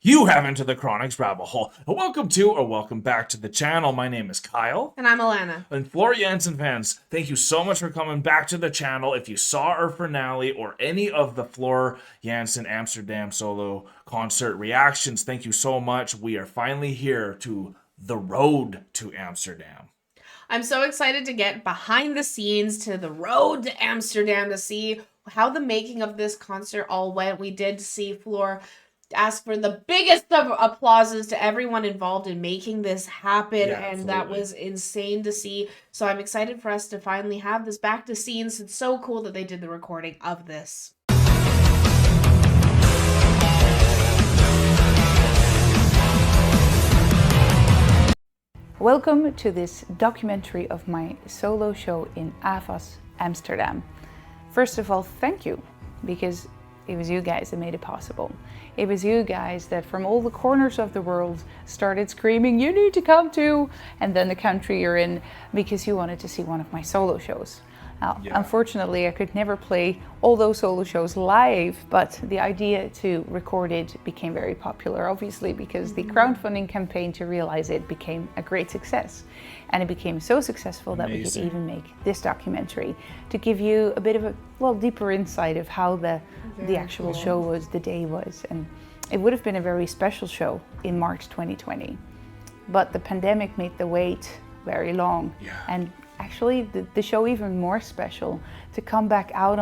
You have Into the Chronics rabbit hole. Welcome to or welcome back to the channel. My name is Kyle. And I'm Alanna. And Floor Jansen fans, thank you so much for coming back to the channel. If you saw our finale or any of the Floor Jansen Amsterdam solo concert reactions, thank you so much. We are finally here to the road to Amsterdam. I'm so excited to get behind the scenes to the road to Amsterdam to see how the making of this concert all went. We did see Floor ask for the biggest of applauses to everyone involved in making this happen, and that was insane to see. So I'm excited for us to finally have this back to scenes. It's so cool that they did the recording of this. Welcome to this documentary of my solo show in AFAS, Amsterdam. First of all, thank you, because it was you guys that made it possible. It was you guys that from all the corners of the world started screaming, "You need to come too!" And then the country you're in, because you wanted to see one of my solo shows. Now, unfortunately, I could never play all those solo shows live, but the idea to record it became very popular, obviously, because the crowdfunding campaign to realize it became a great success. And it became so successful that we could even make this documentary to give you a bit of a deeper insight of how the actual show was, the day was. And it would have been a very special show in March 2020. But the pandemic made the wait very long. And actually the show even more special, to come back out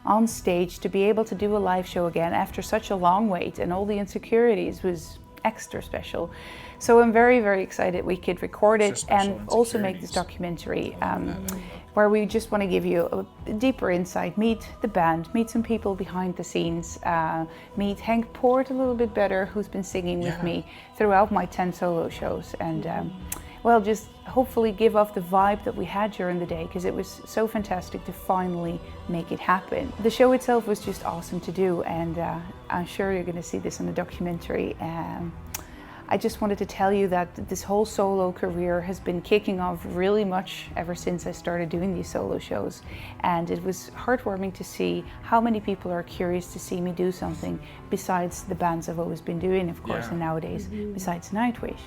on stage, to be able to do a live show again after such a long wait and all the insecurities was extra special. So I'm very, very excited we could record it and also make this documentary where we just want to give you a deeper insight, meet the band, meet some people behind the scenes, meet Hank Port a little bit better, who's been singing with me throughout my 10 solo shows, and just hopefully give off the vibe that we had during the day, because it was so fantastic to finally make it happen. The show itself was just awesome to do, and I'm sure you're going to see this in the documentary. I just wanted to tell you that this whole solo career has been kicking off really much ever since I started doing these solo shows. And it was heartwarming to see how many people are curious to see me do something besides the bands I've always been doing, of course, and nowadays, besides Nightwish.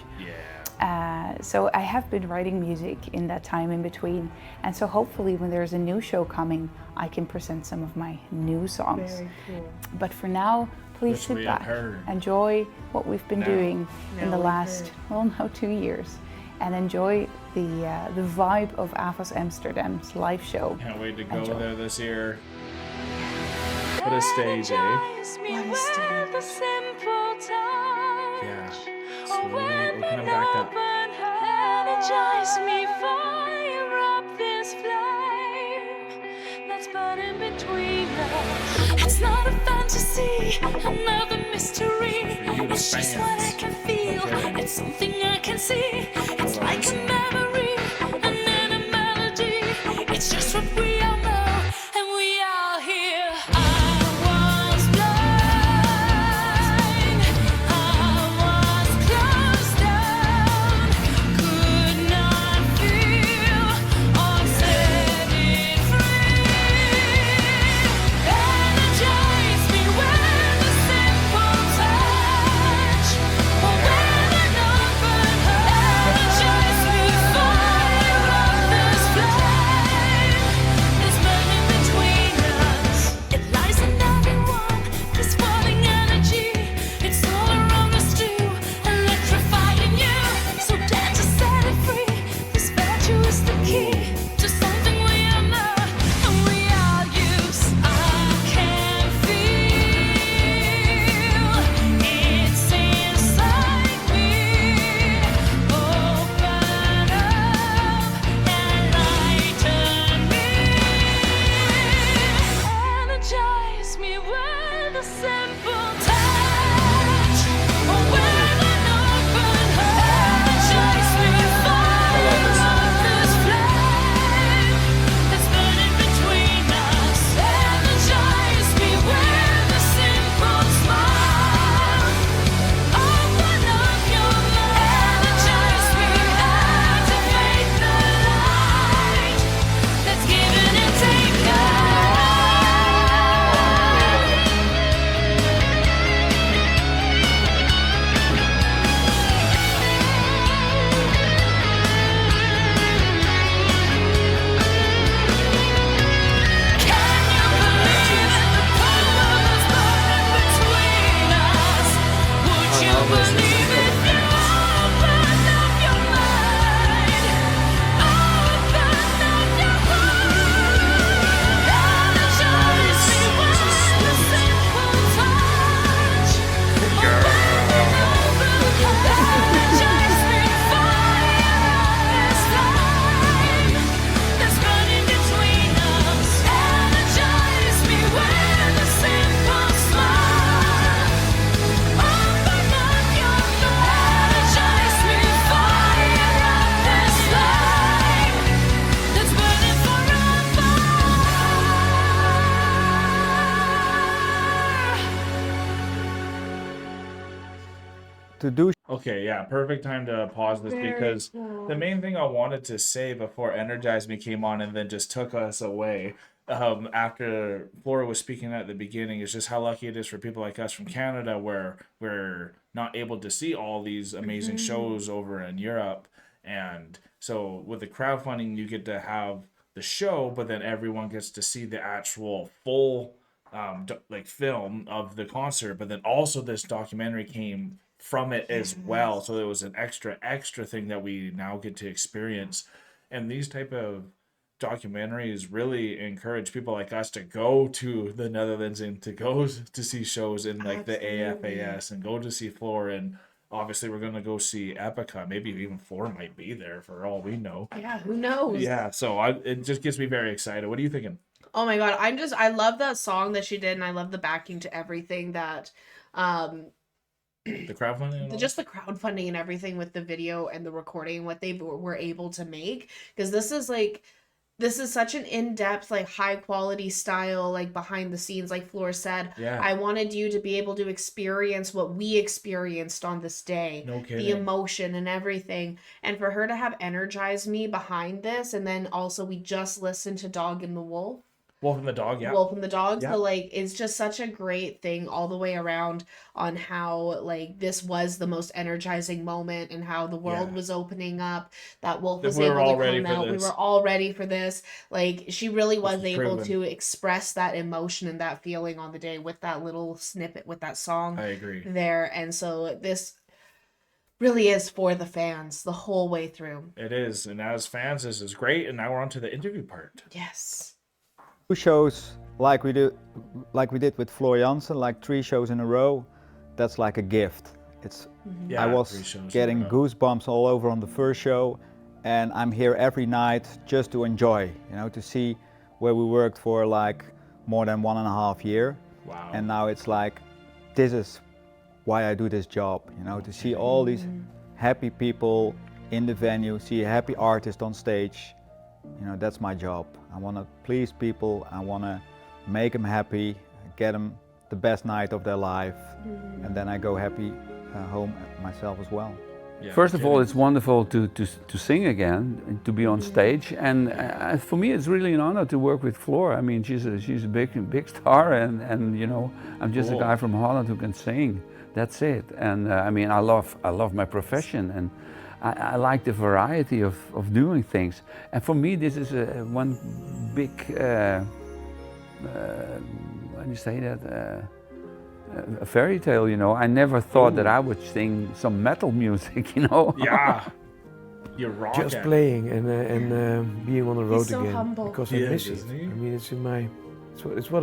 So I have been writing music in that time in between, and so hopefully when there's a new show coming, I can present some of my new songs. Very cool. But for now, please sit back, enjoy what we've been doing in the last, now 2 years, and enjoy the vibe of AFAS Amsterdam's live show. Can't wait to go there this year. What a stage, eh? What a stage. Yeah. So we're kind of back up. Energize me, fire up this flame that's burning between us. It's not a fantasy, another mystery. It's just what I can feel. It's something I can see. It's like a memory, and then a melody. It's just what we all know, and we all hear. this. This is believe for the if you fans. open up your mind. Open up your heart. Energize me with a simple touch. Energize me, fire up this flame that's burning between us. Energize me with a simple smile. Open up your heart. Energize me, fire up this flame that's burning forever. To do Okay, yeah, perfect time to pause this Very because cool. the main thing I wanted to say before Energize Me came on and then just took us away, after Flora was speaking at the beginning, is just how lucky it is for people like us from Canada where we're not able to see all these amazing shows over in Europe. And so with the crowdfunding, you get to have the show, but then everyone gets to see the actual full like film of the concert. But then also this documentary came from it as well, so it was an extra thing that we now get to experience. And these type of documentaries really encourage people like us to go to the Netherlands and to go to see shows in like the Absolutely. AFAS and go to see Floor, and obviously we're going to go see Epica. Maybe even Floor might be there for all we know. Yeah, who knows? Yeah, so it just gets me very excited. What are you thinking? Oh my god, I love that song that she did, and I love the backing to everything that The crowdfunding and all just the crowdfunding and everything with the video and the recording, what they were able to make, because this is such an in-depth, like high quality style, like behind the scenes, like Flor said. Yeah. I wanted you to be able to experience what we experienced on this day. No The kidding. emotion and everything. And for her to have energized me behind this, and then also we just listened to Dog and the Wolf. Wolf and the Dog, yeah. Wolf and the Dog. Yeah. So like it's just such a great thing all the way around on how like this was the most energizing moment and how the world Yeah. was opening up, that Wolf That was we were able all to ready come for out. We this. were all ready for this. Like she really was is able proven. to express that emotion and that feeling on the day with that little snippet with that song I agree. there. And so this really is for the fans the whole way through. It is, and as fans, this is great. And now we're on to the interview part. Yes. two shows like we did with Floor Jansen, like 3 shows in a row, that's like a gift. It's Yeah, I 3 was shows in a getting row. goosebumps all over on the first show, and I'm here every night just to enjoy, to see where we worked for like more than 1.5 years. Wow. And now it's like, this is why I do this job, to see all these happy people in the venue, see a happy artist on stage, that's my job. I want to please people, I want to make them happy, get them the best night of their life, and then I go happy home myself as well. Yeah, First of all, kidding. it's wonderful to sing again and to be on stage, and for me, it's really an honor to work with Floor. I mean, she's a big star, and I'm just Cool. a guy from Holland who can sing. That's it. And I mean, I love my profession, and I like the variety of doing things. And for me, this is one big, how do you say that? A fairy tale, I never thought that I would sing some metal music, Yeah. You're rocking. Just playing and being on the road He's so again humble. because He I miss is, it. isn't he? I mean, it's in my, it's what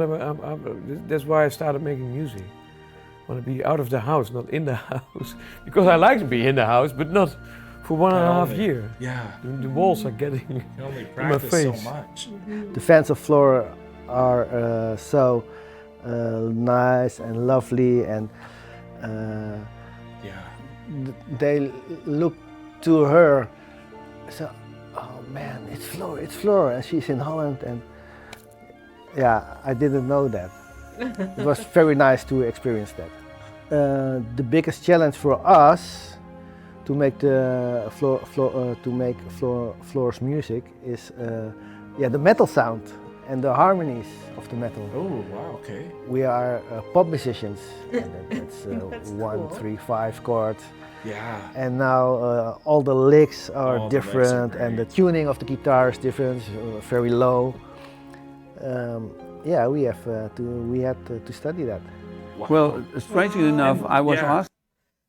that's why I started making music. I want to be out of the house, not in the house, because I like to be in the house, but not for 1.5 only- years. Yeah. The walls are getting You can only my practice so face. much. The fans of Floor are so nice and lovely, and Yeah. they look to her. So, oh man, it's Floor, and she's in Holland, and yeah, I didn't know that. It was very nice to experience that. The biggest challenge for us to make Floor's music is the metal sound and the harmonies of the metal. Oh, wow. Okay. We are pop musicians, and it's That's 1, cool. 3, 5 chords. Yeah. And now all the licks are All the licks are different, and the great. tuning of the guitar is different, very low. Yeah, we had to study that. Wow. Well, strangely enough, I was Yeah. asked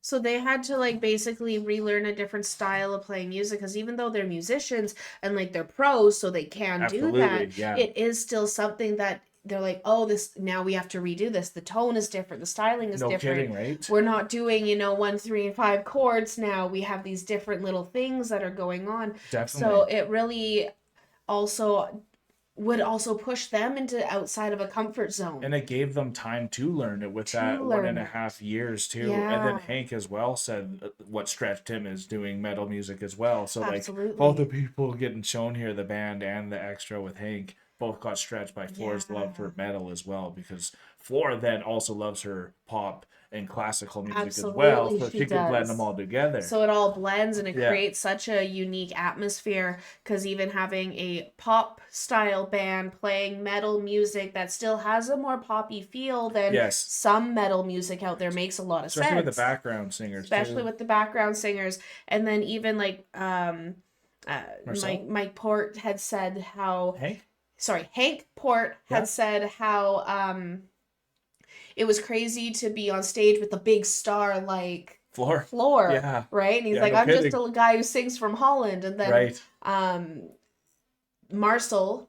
So they had to like basically relearn a different style of playing music, because even though they're musicians and like they're pros, so they can do that, Absolutely, yeah. it is still something that they're like, oh, this now we have to redo this. The tone is different, the styling is No different. kidding, right? We're not doing, 1, 3, and 5 chords now. We have these different little things that are going on. Definitely. So it really would also push them into outside of a comfort zone. And it gave them time to learn it with To that learn 1.5 years too. Yeah. And then Hank as well said what stretched him is doing metal music as well. So Absolutely. like both the people getting shown here, the band and the extra with Hank, both got stretched by Floor's love for metal as well, because Floor then also loves her pop and classical music as well, Absolutely, so she she could blend does. them all together. So it all blends, and it Yeah. creates such a unique atmosphere, because even having a pop style band playing metal music that still has a more poppy feel than Yes. some metal music out there makes a lot of Especially sense. with the background singers Especially too. with the background singers. And then even like Marcel? Mike Port had said how Hank Port had Yeah. said how it was crazy to be on stage with a big star like Floor, Yeah. right? And he's Yeah, like, no I'm kidding. just a guy who sings from Holland. And then Right. Marcel,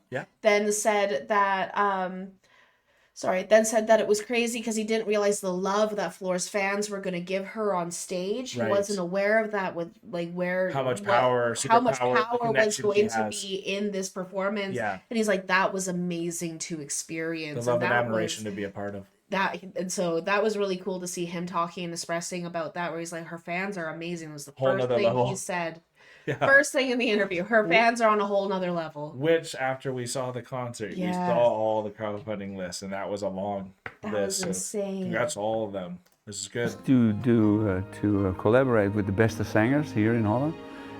Yeah. then said that it was crazy because he didn't realize the love that Floor's fans were going to give her on stage. He Right. wasn't aware of that, with like How much power, how much superpower, power was connection going she to has. be in this performance. Yeah. And he's like, that was amazing to experience. The love and that admiration was, to be a part of. and so that was really cool to see him talking and expressing about that, where he's like, her fans are amazing. It was the Whole first nother thing level. he said. Yeah. First thing in the interview, her fans are on a whole nother level. Which, after we saw the concert, we Yes. saw all the crowdfunding lists, and that was a long That list. was so insane. Congrats to all of them. This is good. To collaborate with the best singers here in Holland,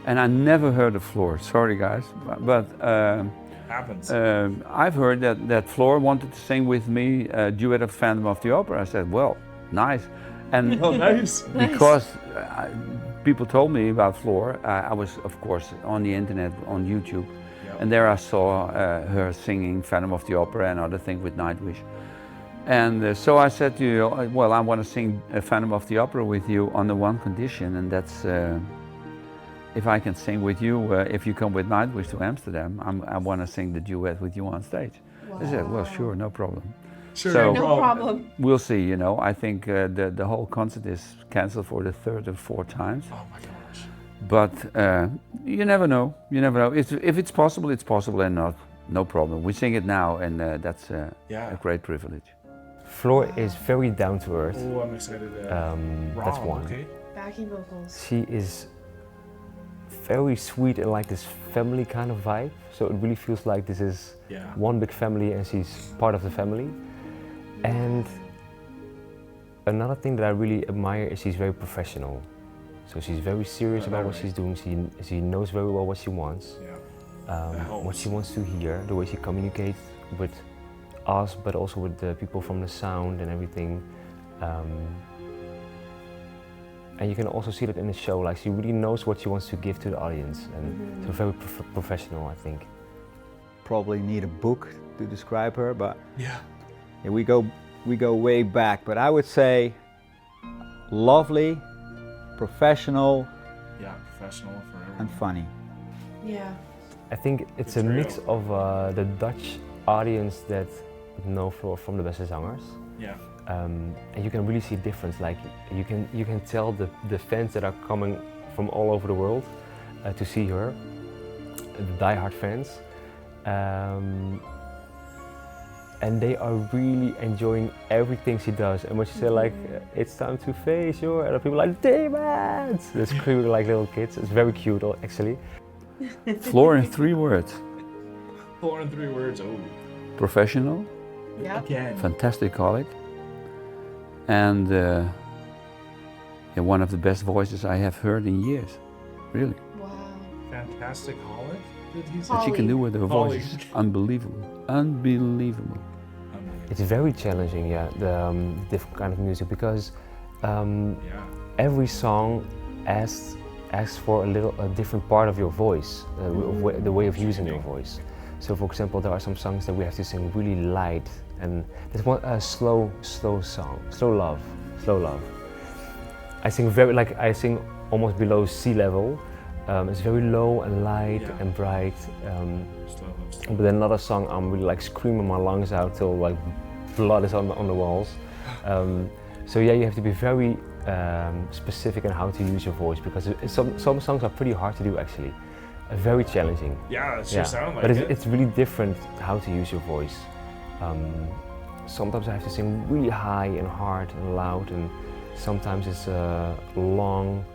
and I never heard of Floor. Sorry, guys, but Happens. I've heard that Floor wanted to sing with me a duet of Phantom of the Opera. I said, well, nice, and Oh, nice. because people told me about Floor. I was, of course, on the internet, on YouTube, and there I saw her singing Phantom of the Opera and other things with Nightwish. And so I said to you, well, I want to sing Phantom of the Opera with you on the one condition, and that's if I can sing with you, if you come with Nightwish to Amsterdam, I want to sing the duet with you on stage. I said, well, sure, no problem. Sure, So- No problem. We'll see, I think the whole concert is cancelled for the 3rd or 4th times. Oh my gosh. But you never know. You never know. If it's possible, it's possible, and not, no problem. We sing it now, and that's a great privilege. Floor is very down to earth. Oh, I'm excited. That's one. Okay. Backing vocals. She is very sweet and like this family kind of vibe. So it really feels like this is one big family, and she's part of the family. And another thing that I really admire is she's very professional. So she's very serious about what she's doing. She knows very well what she wants, what she wants to hear, the way she communicates with us, but also with the people from the sound and everything. And you can also see that in the show, like she really knows what she wants to give to the audience, and so very professional, I think. Probably need a book to describe her, but Yeah. we go way back. But I would say lovely, professional, Yeah, professional forever. and funny. Yeah. I think it's a mix of the Dutch audience that know Floor from the Beste Zangers. Yeah. And you can really see a difference. Like you can tell the fans that are coming from all over the world to see her, the diehard fans, and they are really enjoying everything she does. And when she said like, "It's time to face your," and people are like, "Demons!" They're screaming like little kids. It's very cute, actually. Floor in 3 words: 4 in 3 words. Oh. professional, Yeah. Again. fantastic colleague, and one of the best voices I have heard in years, really. Wow. Fantastic holic, did he say? What she can do with her voice Holly. is unbelievable, unbelievable. It's very challenging, yeah, the different kind of music, because Yeah. every song asks for a different part of your voice, the way of using your voice. So, for example, there are some songs that we have to sing really light, and there's one slow song, slow love, I sing I sing almost below sea level. It's very low and light and bright. But then another song, I'm really like screaming my lungs out till like blood is on the walls. So yeah, you have to be very specific in how to use your voice, because some songs are pretty hard to do actually, very challenging. Yeah, it sure sounds like but it. It's really different how to use your voice. Sometimes I have to sing really high and hard and loud, and sometimes it's long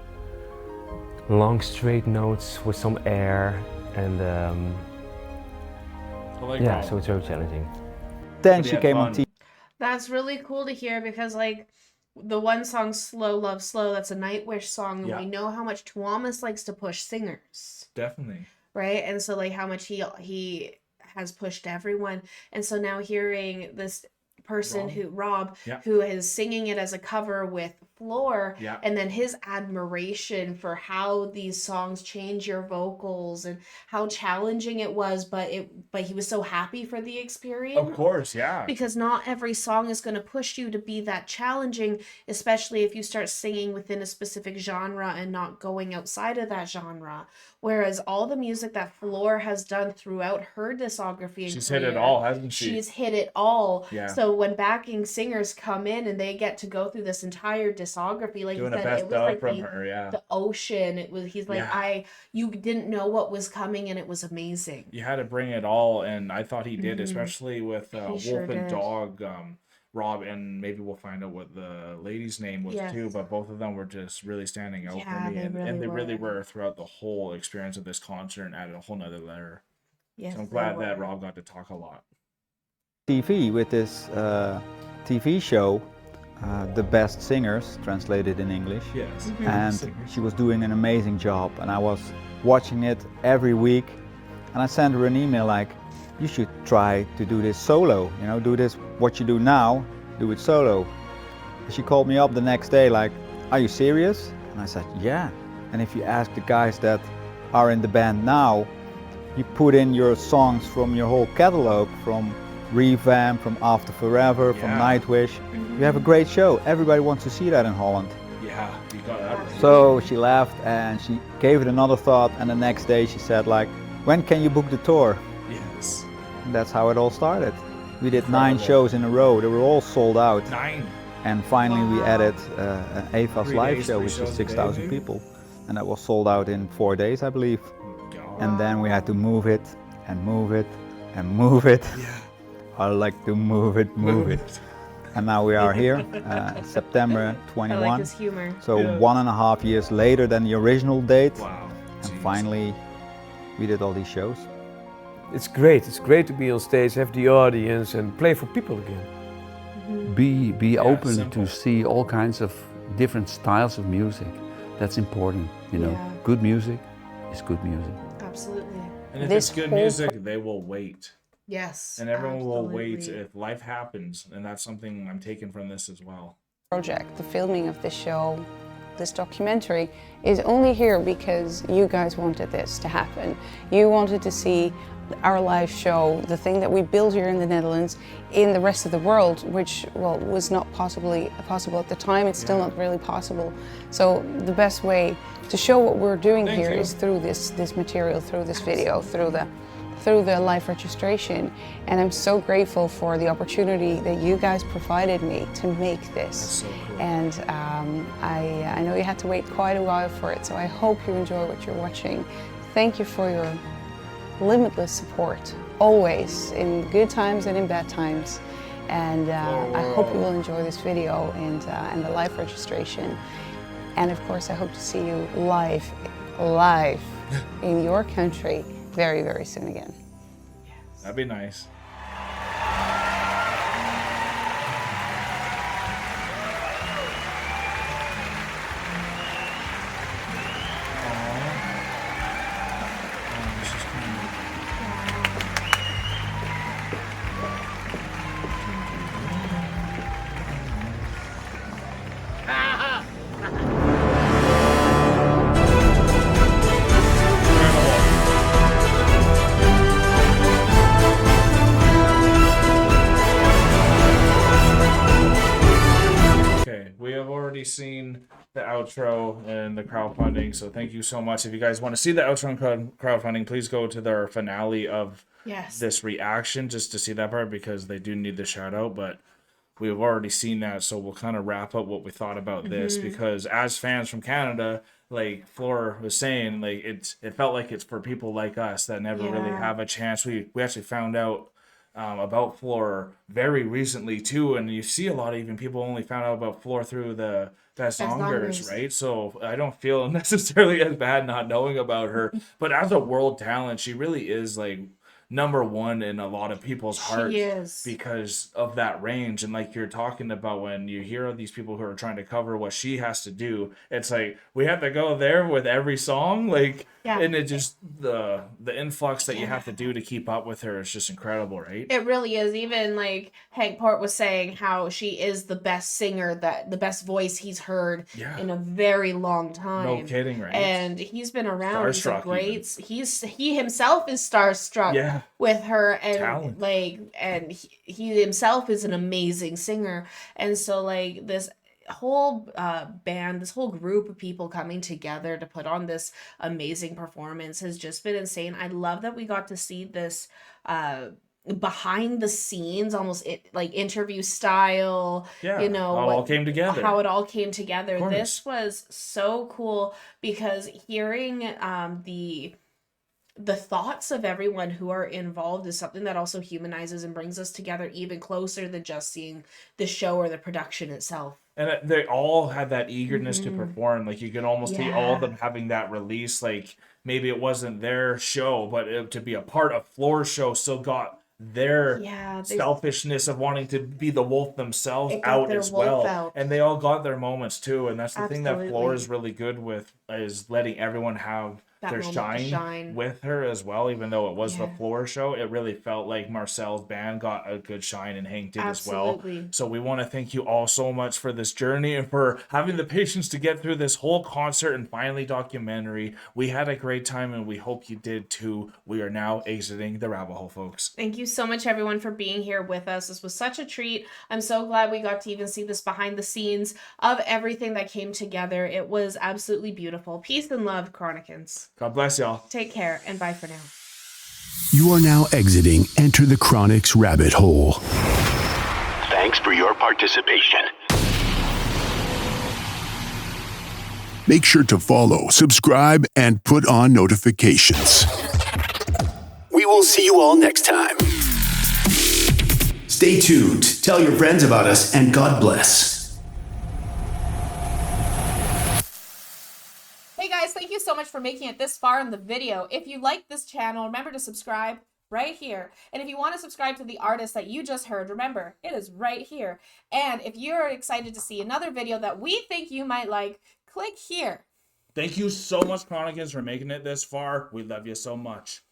straight notes with some air, and so it's very challenging. Then she came on TV. That's really cool to hear, because like the one song Slow Love Slow, that's a Nightwish song, and we know how much Tuomas likes to push singers. Definitely. Right? And so like how much he has pushed everyone. And so now hearing this person Rob who is singing it as a cover with Floor, and then his admiration for how these songs change your vocals and how challenging it was, but he was so happy for the experience. Of course, yeah. Because not every song is going to push you to be that challenging, especially if you start singing within a specific genre and not going outside of that genre. Whereas all the music that Floor has done throughout her discography, she's hit it all, hasn't she? She's hit it all. Yeah. So when backing singers come in and they get to go through this entire discography, like doing you said, it was like the ocean. It was you didn't know what was coming, and it was amazing. You had to bring it all, and I thought he did, especially with Wolf and Dog. Rob, and maybe we'll find out what the lady's name was too, but both of them were just really standing out for me, and they really were throughout the whole experience of this concert, and added a whole nother layer. Yes, so I'm glad that Rob got to talk a lot. TV with this TV show, The Best Singers, translated in English. Yes. And she was doing an amazing job, and I was watching it every week, and I sent her an email like, you should try to do this solo, do this, what you do now, do it solo. She called me up the next day like, are you serious? And I said, yeah. And if you ask the guys that are in the band now, you put in your songs from your whole catalog, from Revamp, from After Forever, from Nightwish. You have a great show. Everybody wants to see that in Holland. Yeah, you got that right. So she left and she gave it another thought, and the next day she said like, when can you book the tour? Yes. And that's how it all started. We did 9 shows in a row. They were all sold out. 9. And finally we added an AFAS live show, which is 6,000 people. And that was sold out in 4 days, I believe. And then we had to move it and move it and move it. Yeah. I like to move it. And now we are here, September 21. I like his humor. So 1.5 years later than the original date. Wow. And finally we did all these shows. It's great. It's great to be on stage, have the audience, and play for people again. Be open to see all kinds of different styles of music. That's important, Good music is good music. Absolutely. And if it's good music, they will wait. Yes. And everyone will wait if life happens, and that's something I'm taking from this as well. Project, the filming of this show, this documentary, is only here because you guys wanted this to happen. You wanted to see our live show, the thing that we built here in the Netherlands, in the rest of the world, which, well, was not possible at the time. It's still not really possible. So the best way to show what we're doing here is through this material, through this video, through the live registration. And I'm so grateful for the opportunity that you guys provided me to make this. So cool. And I know you had to wait quite a while for it, so I hope you enjoy what you're watching. Thank you for your limitless support, always, in good times and in bad times. And I hope you will enjoy this video and the live registration. And of course, I hope to see you live in your country very, very soon again. Yes. That'd be nice. releasing the outro and the crowdfunding. So thank you so much. If you guys want to see the outro and crowdfunding, please go to their finale of this reaction just to see that part, because they do need the shout out. But we've already seen that, so we'll kind of wrap up what we thought about this, because as fans from Canada, like Flora was saying, like it felt like it's for people like us that never really have a chance. We actually found out about Flora very recently too, and you see a lot of even people only found out about Flora through the Best Songers, right? So I don't feel necessarily as bad not knowing about her, but as a world talent, she really is like number one in a lot of people's hearts because of that range. And like you're talking about, when you hear of these people who are trying to cover what she has to do, it's like we have to go there with every song, like and it just the influx that you have to do to keep up with her is just incredible, right? It really is. Even like Hank Port was saying how she is the best singer, that the best voice he's heard in a very long time. No kidding, right? And he's been around. He's a great. Even. He himself is starstruck with her, and talent. like, and he himself is an amazing singer. And so like this whole band, this whole group of people coming together to put on this amazing performance has just been insane. I love that we got to see this behind the scenes, almost like interview style, you know, how it all came together. How it all came together. This was so cool, because hearing the thoughts of everyone who are involved is something that also humanizes and brings us together even closer than just seeing the show or the production itself. And they all had that eagerness to perform. Like you could almost see all of them having that release. Like maybe it wasn't their show, but to be a part of Floor's show still got their selfishness of wanting to be the wolf themselves out as well. And they all got their moments too. And that's the thing that Floor is really good with, is letting everyone have their shine with her as well. Even though it was the Floor show, it really felt like Marcel's band got a good shine, and Hank did as well. So we want to thank you all so much for this journey and for having the patience to get through this whole concert and finally documentary. We had a great time, and we hope you did too. We are now exiting the rabbit hole, folks. Thank you so much, everyone, for being here with us. This was such a treat. I'm so glad we got to even see this behind the scenes of everything that came together. It was absolutely beautiful. Peace and love, Chronicans. God bless y'all. Take care, and bye for now. You are now exiting EntertheCronic's rabbit hole. Thanks for your participation. Make sure to follow, subscribe, and put on notifications. We will see you all next time. Stay tuned, tell your friends about us, and God bless. Hey guys, thank you so much for making it this far in the video. If you like this channel, remember to subscribe right here. And if you want to subscribe to the artist that you just heard, remember, it is right here. And if you're excited to see another video that we think you might like, click here. Thank you so much, Chronicans, for making it this far. We love you so much.